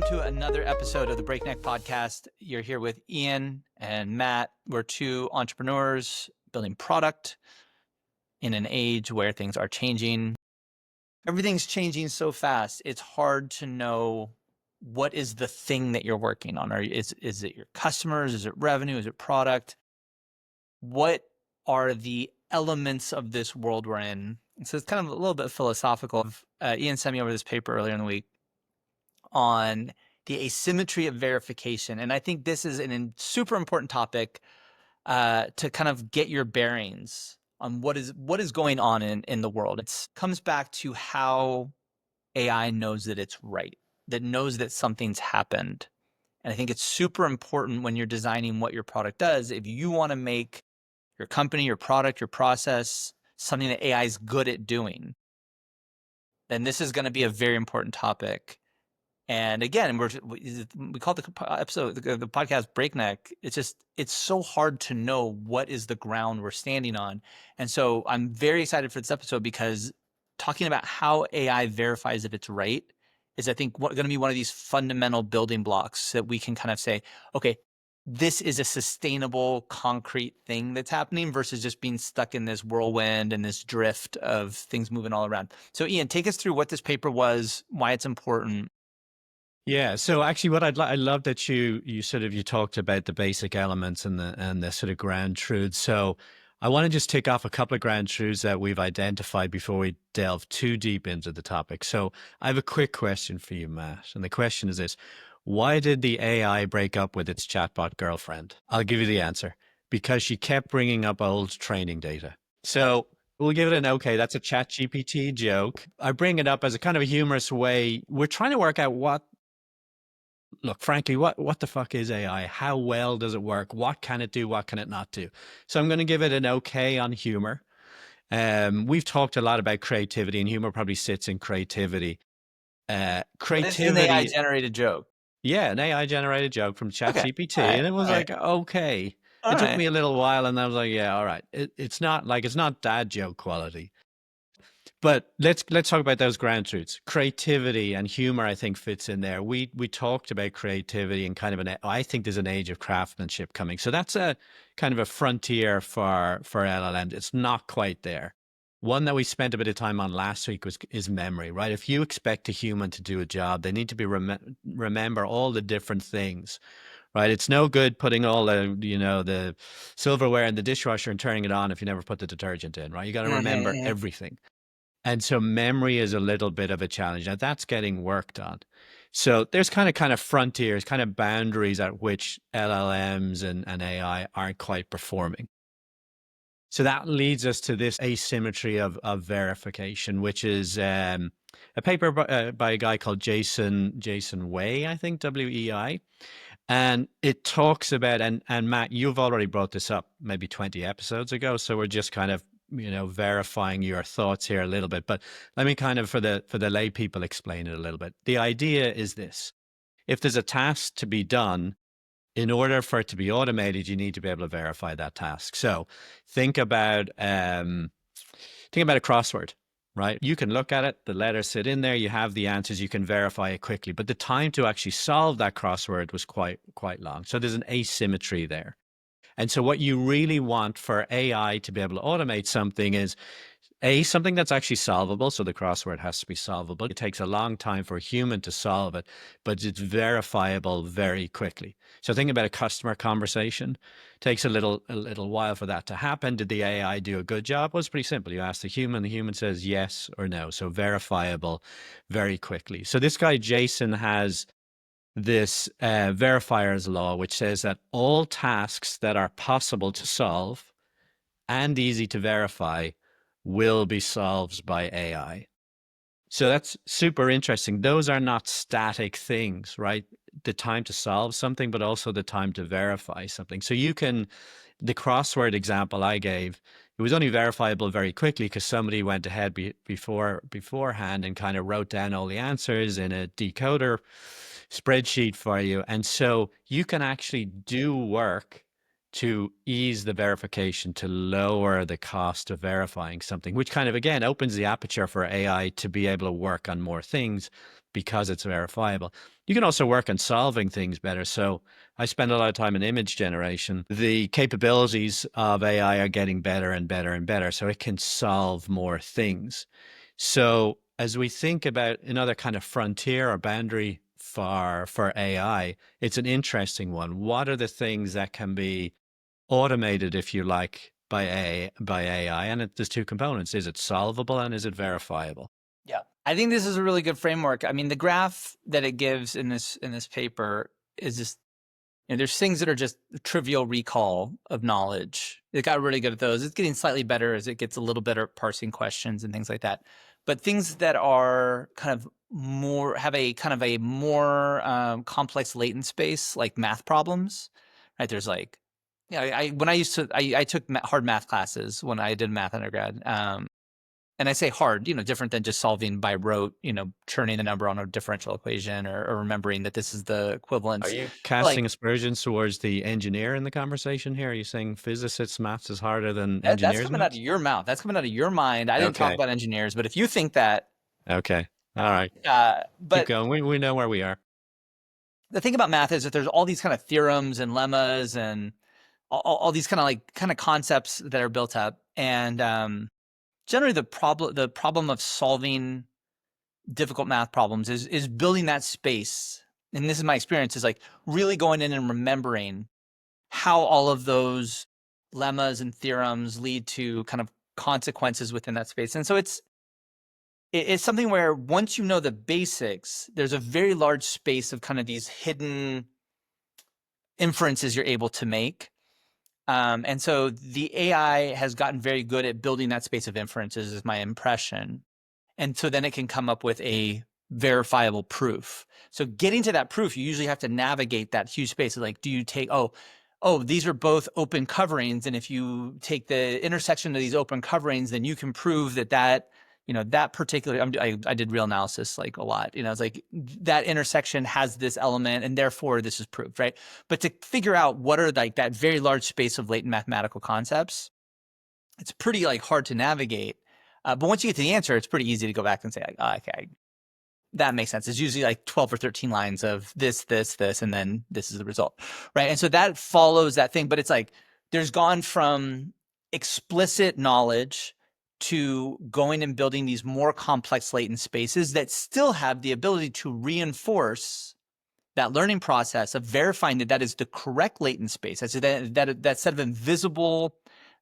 to another episode of the Breakneck Podcast. You're here with Ian and Matt. We're two entrepreneurs building product in an age where things are changing. Everything's changing so fast. It's hard to know what is the thing that you're working on. Is it your customers? Is it revenue? Is it product? What are the elements of this world we're in? And so it's kind of a little bit philosophical. Ian sent me over this paper earlier in the week on the asymmetry of verification. And I think this is a super important topic to kind of get your bearings on what is going on in the world. It comes back to how AI knows that it's right, that knows that something's happened. And I think it's super important when you're designing what your product does. If you want to make your company, your product, your process, something that AI is good at doing, then this is going to be a very important topic. And again, we call the episode, the podcast Breakneck. It's so hard to know what is the ground we're standing on. And so I'm very excited for this episode because talking about how AI verifies if it's right is, I think, going to be one of these fundamental building blocks that we can kind of say, okay, this is a sustainable, concrete thing that's happening versus just being stuck in this whirlwind and this drift of things moving all around. So Ian, take us through what this paper was, why it's important. Yeah. So actually, what I love that you talked about the basic elements and the sort of ground truths. So I want to just tick off a couple of ground truths that we've identified before we delve too deep into the topic. So I have a quick question for you, Matt, and the question is this: why did the AI break up with its chatbot girlfriend? I'll give you the answer: because she kept bringing up old training data. So we'll give it an okay. That's a ChatGPT joke. I bring it up as a kind of a humorous way. We're trying to work out look, frankly, what the fuck is AI? How well does it work? What can it do? What can it not do? So I'm going to give it an okay on humor. We've talked a lot about creativity, and humor probably sits in creativity. This is an AI generated joke. Yeah, an AI generated joke from ChatGPT, okay. And it was like, okay. It took me a little while, and I was like, yeah, all right. It's not dad joke quality. But let's talk about those ground truths. Creativity and humor, I think, fits in there. We talked about creativity and kind of I think there's an age of craftsmanship coming. So that's a kind of a frontier for LLMs. It's not quite there. One that we spent a bit of time on last week is memory, right? If you expect a human to do a job, they need to be remember all the different things, right? It's no good putting all the silverware in the dishwasher and turning it on if you never put the detergent in, right? You got to remember everything. And so memory is a little bit of a challenge. Now that's getting worked on. So there's kind of frontiers, kind of boundaries at which LLMs and AI aren't quite performing. So that leads us to this asymmetry of verification, which is a paper by a guy called Jason Wei, I think, WEI. And it talks about, and Matt, you've already brought this up maybe 20 episodes ago. So we're just kind of, verifying your thoughts here a little bit. But let me kind of, for the lay people, explain it a little bit. The idea is this: if there's a task to be done, in order for it to be automated, you need to be able to verify that task. So think about a crossword, right? You can look at it, the letters sit in there, you have the answers, you can verify it quickly. But the time to actually solve that crossword was quite long. So there's an asymmetry there. And so what you really want for AI to be able to automate something is something that's actually solvable. So the crossword has to be solvable. It takes a long time for a human to solve it, but it's verifiable very quickly. So think about a customer conversation. It takes a little while for that to happen. Did the AI do a good job? Well, it's pretty simple. You ask the human says yes or no. So verifiable very quickly. So this guy, Jason, has this verifier's law, which says that all tasks that are possible to solve and easy to verify will be solved by AI. So that's super interesting. Those are not static things, right? The time to solve something, but also the time to verify something. So the crossword example I gave, it was only verifiable very quickly because somebody went ahead beforehand and kind of wrote down all the answers in a decoder spreadsheet for you. And so you can actually do work to ease the verification, to lower the cost of verifying something, which kind of, again, opens the aperture for AI to be able to work on more things because it's verifiable. You can also work on solving things better. So I spend a lot of time in image generation. The capabilities of AI are getting better and better and better, so it can solve more things. So as we think about another kind of frontier or boundary for AI, it's an interesting one. What are the things that can be automated, if you like, by AI? And there's two components. Is it solvable and is it verifiable? Yeah. I think this is a really good framework. I mean, the graph that it gives in this paper is just, there's things that are just trivial recall of knowledge. It got really good at those. It's getting slightly better as it gets a little better at parsing questions and things like that. But things that are kind of more, have a kind of a more complex latent space, like math problems, right? There's like, when I took hard math classes when I did math undergrad. And I say hard, different than just solving by rote, churning the number on a differential equation or remembering that this is the equivalence. Are you casting aspersions towards the engineer in the conversation here? Are you saying physicists' maths is harder than That's engineers' coming out maths? of your mouth. That's coming out of your mind. I didn't talk Okay. about engineers, but if you think that, Okay. All right. Keep but going. We know where we are. the thing about math is that there's all these kind of theorems and lemmas and all these kind of concepts that are built up. And generally the problem of solving difficult math problems is building that space. And this is my experience, is like really going in and remembering how all of those lemmas and theorems lead to kind of consequences within that space. And so it's something where once you know the basics, there's a very large space of kind of these hidden inferences you're able to make. And so the AI has gotten very good at building that space of inferences, is my impression. And so then it can come up with a verifiable proof. So getting to that proof, you usually have to navigate that huge space of like, do you take, these are both open coverings. And if you take the intersection of these open coverings, then you can prove that particular, I did real analysis like a lot, it's like that intersection has this element and therefore this is proved, right? But to figure out what are like that very large space of latent mathematical concepts, it's pretty like hard to navigate. But once you get to the answer, it's pretty easy to go back and say, like, okay, that makes sense. It's usually like 12 or 13 lines of this, and then this is the result, right? And so that follows that thing, but it's like there's gone from explicit knowledge to going and building these more complex latent spaces that still have the ability to reinforce that learning process of verifying that is the correct latent space. That's that set of invisible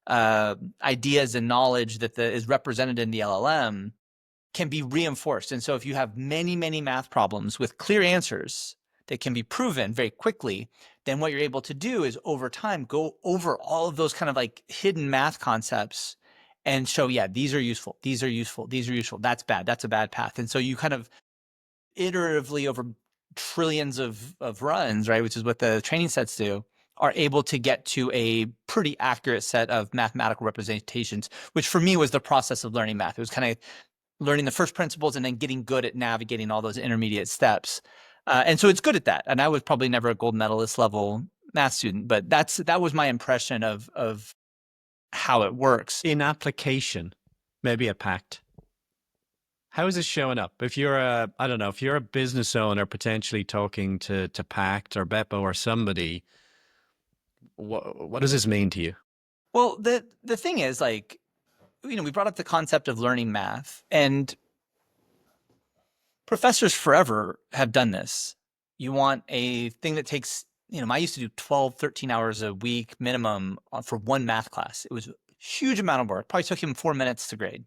ideas and knowledge that is represented in the LLM can be reinforced. And so if you have many, many math problems with clear answers that can be proven very quickly, then what you're able to do is over time go over all of those kind of like hidden math concepts and show, yeah, these are useful, these are useful, these are useful, that's bad, that's a bad path. And so you kind of iteratively over trillions of runs, right, which is what the training sets do, are able to get to a pretty accurate set of mathematical representations, which for me was the process of learning math. It was kind of learning the first principles and then getting good at navigating all those intermediate steps. And so it's good at that. And I was probably never a gold medalist level math student, but that was my impression of how it works. In application, maybe a pact. How is this showing up? If you're if you're a business owner potentially talking to Pact or Beppo or somebody, what does this mean to you? Well, the thing is, like, we brought up the concept of learning math, and professors forever have done this. You want a thing that takes, I used to do 12, 13 hours a week minimum for one math class. It was a huge amount of work. Probably took him 4 minutes to grade,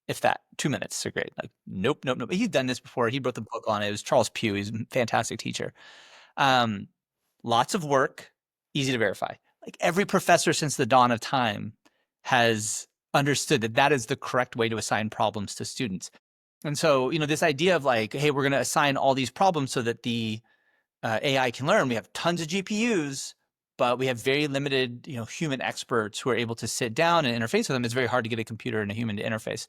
if that, 2 minutes to grade. Like, nope. He's done this before. He wrote the book on it. It was Charles Pugh. He's a fantastic teacher. Lots of work, easy to verify. Like every professor since the dawn of time has understood that is the correct way to assign problems to students. And so, this idea of like, hey, we're going to assign all these problems so that the AI can learn. We have tons of GPUs, but we have very limited, human experts who are able to sit down and interface with them. It's very hard to get a computer and a human to interface.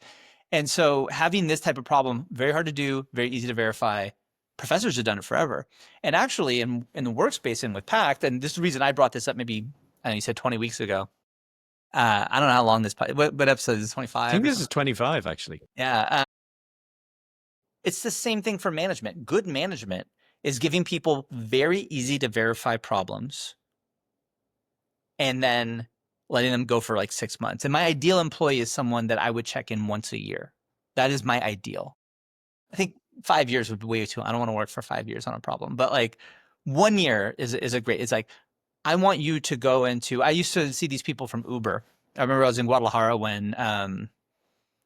And so having this type of problem, very hard to do, very easy to verify. Professors have done it forever. And actually in the workspace and with Pact, and this is the reason I brought this up maybe, And you said 20 weeks ago. I don't know how long this, what episode is this, 25? I think this is 25, actually. Yeah. It's the same thing for management. Good management is giving people very easy to verify problems and then letting them go for like 6 months. And my ideal employee is someone that I would check in once a year. That is my ideal. I think 5 years would be way too. I don't want to work for 5 years on a problem, but like 1 year is a great. It's like I want you to go into. I used to see these people from Uber. I remember I was in Guadalajara when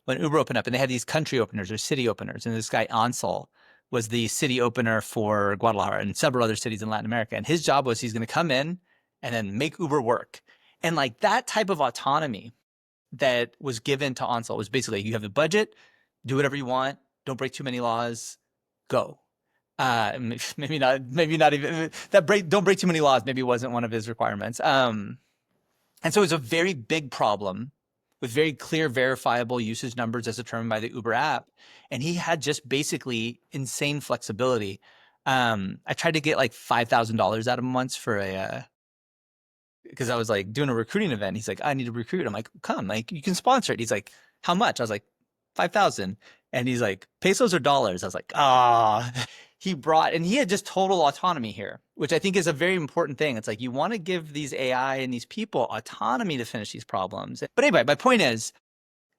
Uber opened up, and they had these country openers or city openers, and this guy Ansel was the city opener for Guadalajara and several other cities in Latin America. And his job was he's going to come in and then make Uber work. And like that type of autonomy that was given to Ansel was basically you have a budget, do whatever you want, don't break too many laws, go. Maybe not even that don't break too many laws. Maybe wasn't one of his requirements. And so it was a very big problem with very clear verifiable usage numbers as determined by the Uber app. And he had just basically insane flexibility. I tried to get like $5,000 out of him once for because I was like doing a recruiting event. He's like, I need to recruit. I'm like, come, like you can sponsor it. He's like, how much? I was like, 5,000. And he's like, pesos or dollars? I was like, and he had just total autonomy here, which I think is a very important thing. It's like, you want to give these AI and these people autonomy to finish these problems. But anyway, my point is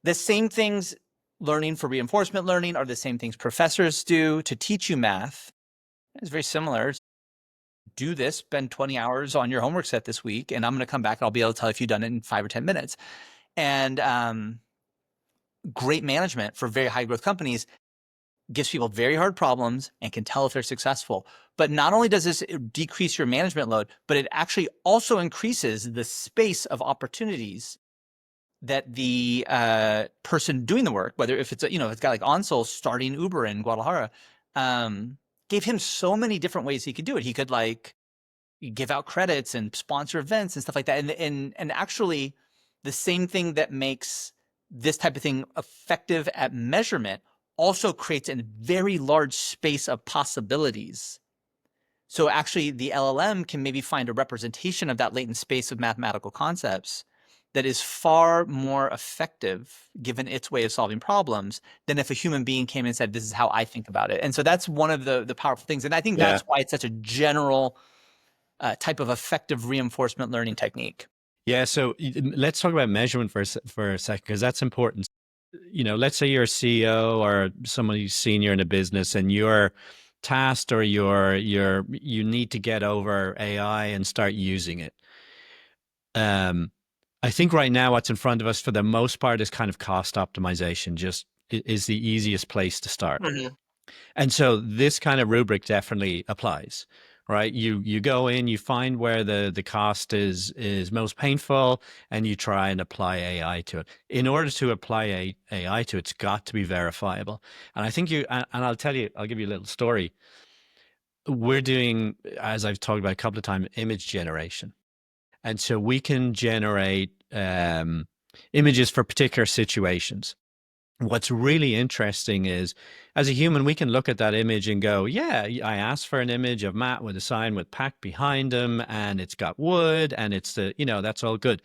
the same things learning for reinforcement learning are the same things professors do to teach you math. It's very similar. Do this, spend 20 hours on your homework set this week, and I'm going to come back and I'll be able to tell if you've done it in 5 or 10 minutes. And great management for very high growth companies gives people very hard problems and can tell if they're successful. But not only does this decrease your management load, but it actually also increases the space of opportunities that the person doing the work, whether if it's a guy like Ansel starting Uber in Guadalajara, gave him so many different ways he could do it. He could like give out credits and sponsor events and stuff like that. And actually the same thing that makes this type of thing effective at measurement also creates a very large space of possibilities. So actually the LLM can maybe find a representation of that latent space of mathematical concepts that is far more effective given its way of solving problems than if a human being came and said, this is how I think about it. And so that's one of the powerful things. And I think that's why it's such a general type of effective reinforcement learning technique. Yeah. So let's talk about measurement for a second, because that's important. Let's say you're a CEO or somebody senior in a business and you're tasked or you need to get over AI and start using it. I think right now what's in front of us for the most part is kind of cost optimization, just is the easiest place to start. Mm-hmm. And so this kind of rubric definitely applies, right? You go in, you find where the cost is most painful, and you try and apply AI to it. In order to apply AI to it, it's got to be verifiable. And I think and I'll give you a little story. We're doing, as I've talked about a couple of times, image generation. And so we can generate images for particular situations. What's really interesting is, as a human, we can look at that image and go, yeah, I asked for an image of Matt with a sign with pack behind him, and it's got wood, and it's that's all good.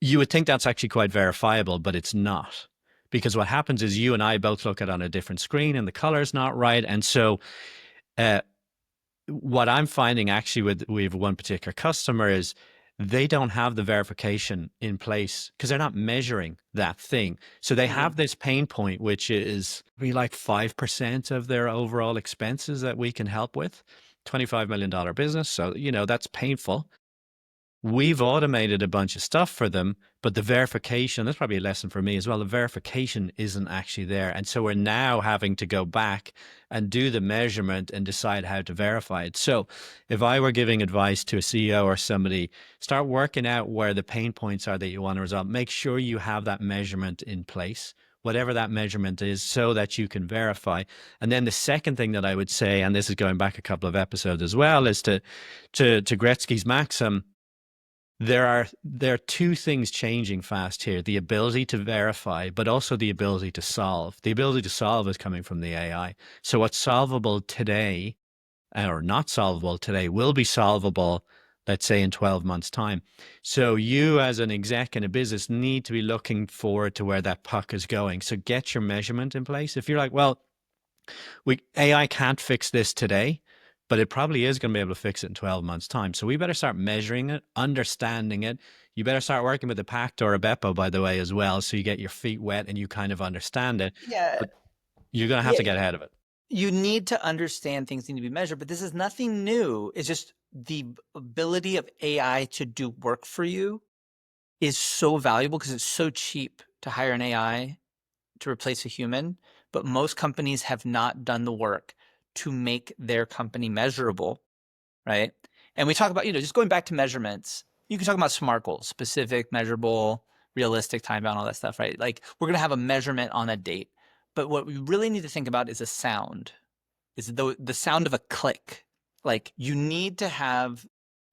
You would think that's actually quite verifiable, but it's not. Because what happens is you and I both look at it on a different screen, and the color's not right. And so what I'm finding actually we have one particular customer is they don't have the verification in place because they're not measuring that thing. So they have this pain point, which is really like 5% of their overall expenses that we can help with. $25 million business. So, that's painful. We've automated a bunch of stuff for them, but the verification, that's probably a lesson for me as well. The verification isn't actually there. And so we're now having to go back and do the measurement and decide how to verify it. So if I were giving advice to a CEO or somebody, start working out where the pain points are that you want to resolve. Make sure you have that measurement in place, whatever that measurement is, so that you can verify. And then the second thing that I would say, and this is going back a couple of episodes as well, is to Gretzky's maxim. There are two things changing fast here: the ability to verify, but also the ability to solve. The ability to solve is coming from the AI. So what's solvable today or not solvable today will be solvable let's say in 12 months' time. So you as an exec in a business need to be looking forward to where that puck is going. So get your measurement in place. If you're like, well, AI can't fix this today, but it probably is going to be able to fix it in 12 months' time. So we better start measuring it, understanding it. You better start working with a PACT or a Beppo, by the way, as well, so you get your feet wet and you kind of understand it. Yeah. But you're going to have to get ahead of it. You need to understand things need to be measured, but this is nothing new. It's just the ability of AI to do work for you is so valuable because it's so cheap to hire an AI to replace a human. But most companies have not done the work to make their company measurable, right? And we talk about, just going back to measurements, you can talk about SMART goals, specific, measurable, realistic, time bound, all that stuff, right? Like we're going to have a measurement on a date. But what we really need to think about is a sound, is the sound of a click. Like you need to have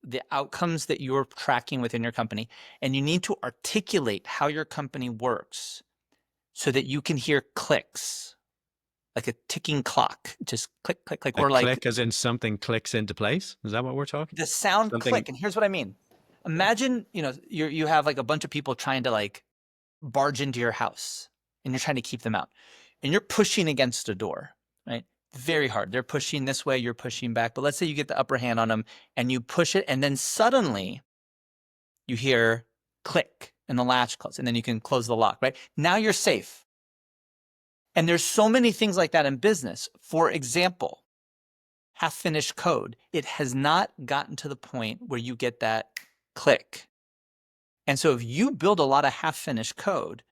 the outcomes that you're tracking within your company, and you need to articulate how your company works so that you can hear clicks, like a ticking clock, just click, click, click. A Or like click as in something clicks into place? Is that what we're talking? the sound Something... click. And here's what I mean. Imagine, you have like a bunch of people trying to like barge into your house and you're trying to keep them out and you're pushing against a door, right? Very hard. They're pushing this way, you're pushing back. But let's say you get the upper hand on them and you push it, and then suddenly you hear click and the latch close, and then you can close the lock, right? Now you're safe. And there's so many things like that in business. For example, half-finished code. It has not gotten to the point where you get that click. And so if you build a lot of half-finished code,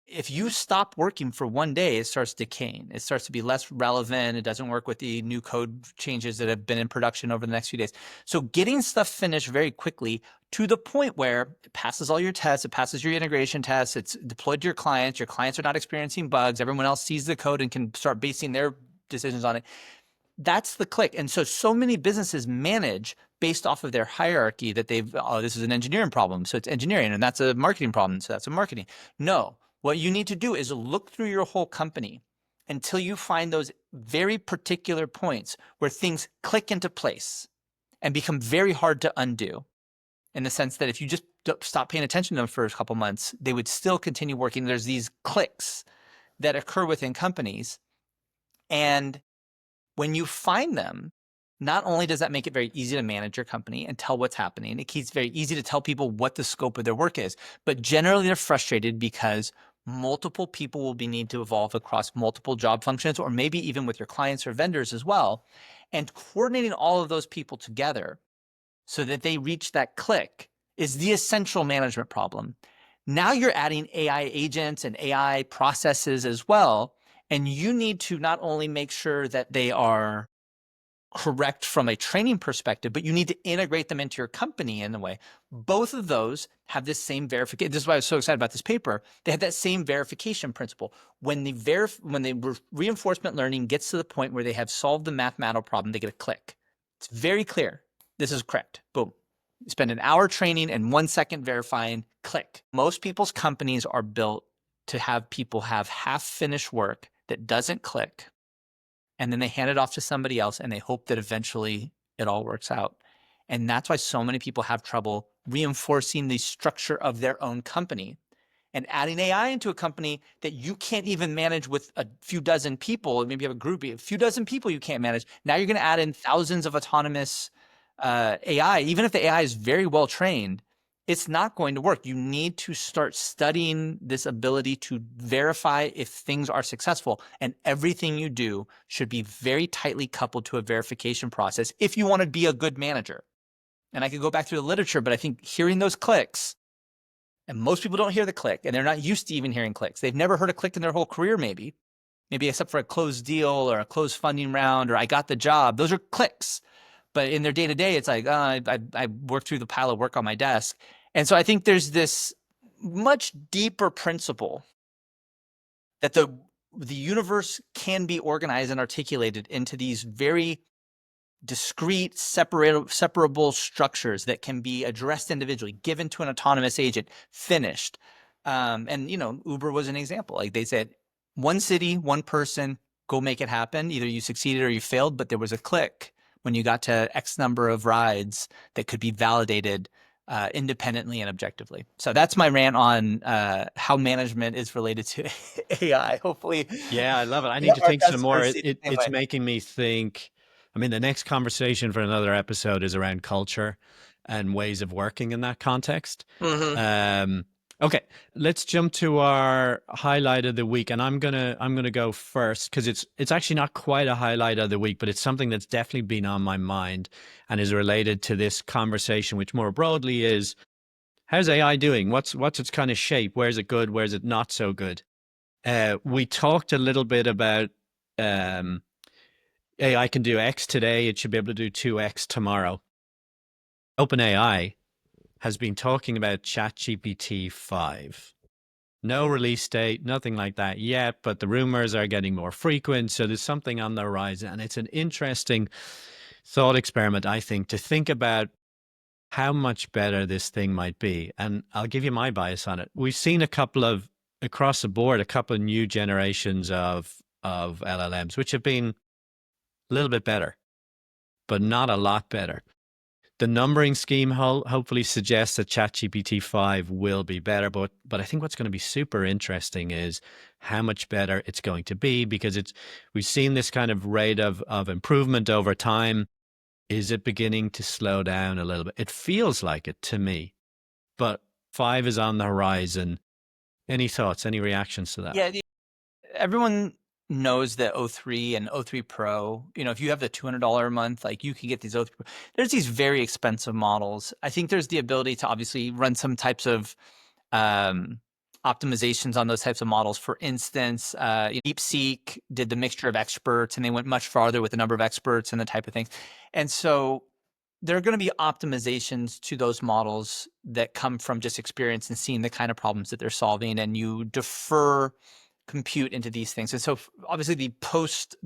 if you stop working for one day, it starts decaying. It starts to be less relevant. It doesn't work with the new code changes that have been in production over the next few days. So getting stuff finished very quickly to the point where it passes all your tests, it passes your integration tests, it's deployed to your clients are not experiencing bugs, everyone else sees the code and can start basing their decisions on it. That's the click. And so many businesses manage based off of their hierarchy that this is an engineering problem, so it's engineering, and that's a marketing problem, so that's a marketing. No. What you need to do is look through your whole company until you find those very particular points where things click into place and become very hard to undo, in the sense that if you just stop paying attention to them for a couple months, they would still continue working. There's these clicks that occur within companies. And when you find them, not only does that make it very easy to manage your company and tell what's happening, it's very easy to tell people what the scope of their work is, but generally they're frustrated because multiple people will need to evolve across multiple job functions, or maybe even with your clients or vendors as well. And coordinating all of those people together so that they reach that click is the essential management problem. Now you're adding AI agents and AI processes as well. And you need to not only make sure that they are correct from a training perspective, but you need to integrate them into your company in a way. Both of those have this same verification. This is why I was so excited about this paper. They have that same verification principle. When the reinforcement learning gets to the point where they have solved the mathematical problem, they get a click. It's very clear. This is correct. Boom. You spend an hour training and 1 second verifying, click. Most people's companies are built to have people have half-finished work that doesn't click, and then they hand it off to somebody else and they hope that eventually it all works out. And that's why so many people have trouble reinforcing the structure of their own company. And adding AI into a company that you can't even manage with a few dozen people, maybe you have a group, a few dozen people you can't manage. Now you're going to add in thousands of autonomous AI. Even if the AI is very well trained, it's not going to work. You need to start studying this ability to verify if things are successful. And everything you do should be very tightly coupled to a verification process if you want to be a good manager. And I could go back through the literature, but I think hearing those clicks, and most people don't hear the click, and they're not used to even hearing clicks. They've never heard a click in their whole career, maybe except for a closed deal or a closed funding round, or I got the job. Those are clicks. But in their day-to-day, it's like, I worked through the pile of work on my desk. And so I think there's this much deeper principle that the universe can be organized and articulated into these very discrete, separable structures that can be addressed individually, given to an autonomous agent, finished. And, Uber was an example. Like they said, one city, one person, go make it happen. Either you succeeded or you failed, but there was a click. when you got to X number of rides that could be validated independently and objectively. So that's my rant on how management is related to AI. Hopefully, Yeah, I love it. I need to our think some more. customers see it the same It's way. making me think. I mean, the next conversation for another episode is around culture and ways of working in that context. Mm-hmm. Okay, let's jump to our highlight of the week, and I'm gonna go first because it's actually not quite a highlight of the week, but it's something that's definitely been on my mind and is related to this conversation, which more broadly is how's AI doing? What's its kind of shape? Where's it good? Where's it not so good? We talked a little bit about um, AI can do X today. It should be able to do 2X tomorrow. OpenAI has been talking about ChatGPT 5. No release date, nothing like that yet, but the rumors are getting more frequent. So there's something on the horizon. And it's an interesting thought experiment, I think, to think about how much better this thing might be. And I'll give you my bias on it. We've seen across the board, a couple of new generations of LLMs, which have been a little bit better, but not a lot better. The numbering scheme hopefully suggests that ChatGPT 5 will be better, but I think what's going to be super interesting is how much better it's going to be, because we've seen this kind of rate of improvement over time. Is it beginning to slow down a little bit? It feels like it to me, but 5 is on the horizon. Any thoughts, any reactions to that? Yeah, everyone knows that O3 and O3 Pro, if you have the $200 a month, like you can get these O3 Pro. There's these very expensive models. I think there's the ability to obviously run some types of optimizations on those types of models. For instance, DeepSeek did the mixture of experts, and they went much farther with the number of experts and the type of things. And so there are going to be optimizations to those models that come from just experience and seeing the kind of problems that they're solving, and you defer compute into these things. And so obviously the post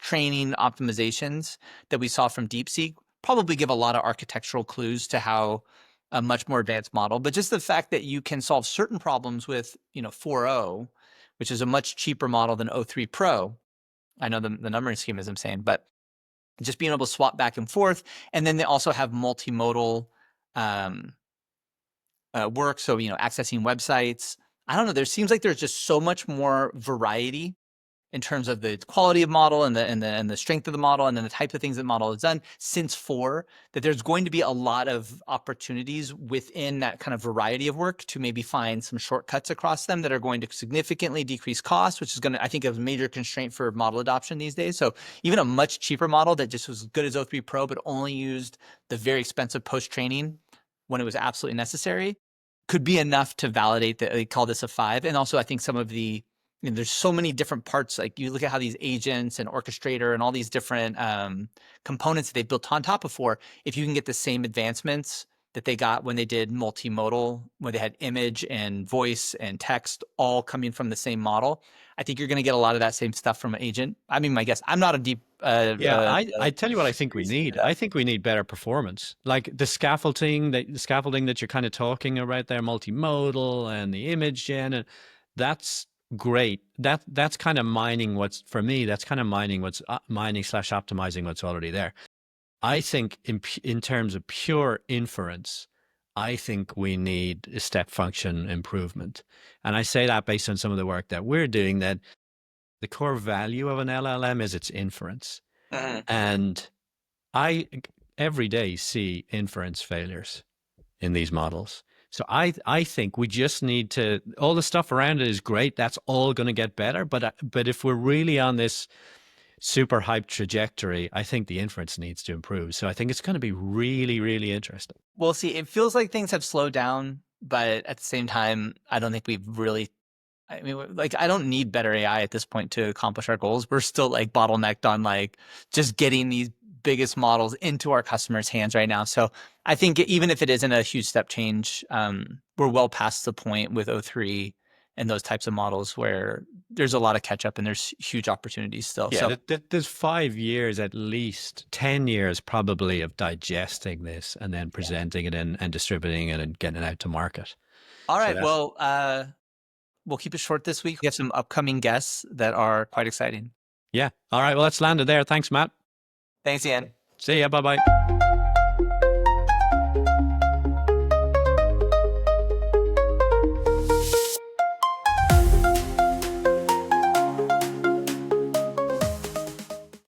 training optimizations that we saw from DeepSeek probably give a lot of architectural clues to how a much more advanced model, but just the fact that you can solve certain problems with 4.0, which is a much cheaper model than O3 Pro. I know the numbering scheme, as I'm saying, but just being able to swap back and forth. And then they also have multimodal work. So, accessing websites. I don't know. There seems like there's just so much more variety in terms of the quality of model and the strength of the model, and then the type of things that model has done since 4, that there's going to be a lot of opportunities within that kind of variety of work to maybe find some shortcuts across them that are going to significantly decrease costs, which is going to, I think, a major constraint for model adoption these days. So even a much cheaper model that just was as good as O3 Pro, but only used the very expensive post-training when it was absolutely necessary, could be enough to validate that they call this a 5. And also, I think some of the there's so many different parts. Like you look at how these agents and orchestrator and all these different components that they built on top of 4, if you can get the same advancements that they got when they did multimodal, when they had image and voice and text all coming from the same model, I think you're going to get a lot of that same stuff from an agent. I mean, my guess, I'm not a deep. I tell you what I think we need. I think we need better performance, like the scaffolding that you're kind of talking about there, multimodal and the image gen, and that's great. That's kind of mining what's, for me, that's kind of mining what's mining/optimizing what's already there. I think in terms of pure inference, I think we need a step function improvement. And I say that based on some of the work that we're doing, that the core value of an LLM is its inference. And I every day see inference failures in these models. So I think we just need to, all the stuff around it is great. That's all going to get better. But if we're really on this super hyped trajectory, I think the inference needs to improve. So I think it's going to be really, really interesting. We'll see. It feels like things have slowed down, but at the same time, I don't think we've really. I mean, like, I don't need better AI at this point to accomplish our goals. We're still like bottlenecked on like just getting these biggest models into our customers' hands right now. So I think even if it isn't a huge step change, we're well past the point with O3 and those types of models where there's a lot of catch up and there's huge opportunities still. Yeah, so there's 5 years, at least 10 years probably, of digesting this and then presenting it and distributing it and getting it out to market. All So right. Well, we'll keep it short this week. We have some upcoming guests that are quite exciting. yeah. All right. Well, let's land it there. Thanks, Matt. Thanks, Ian. See ya. Bye bye.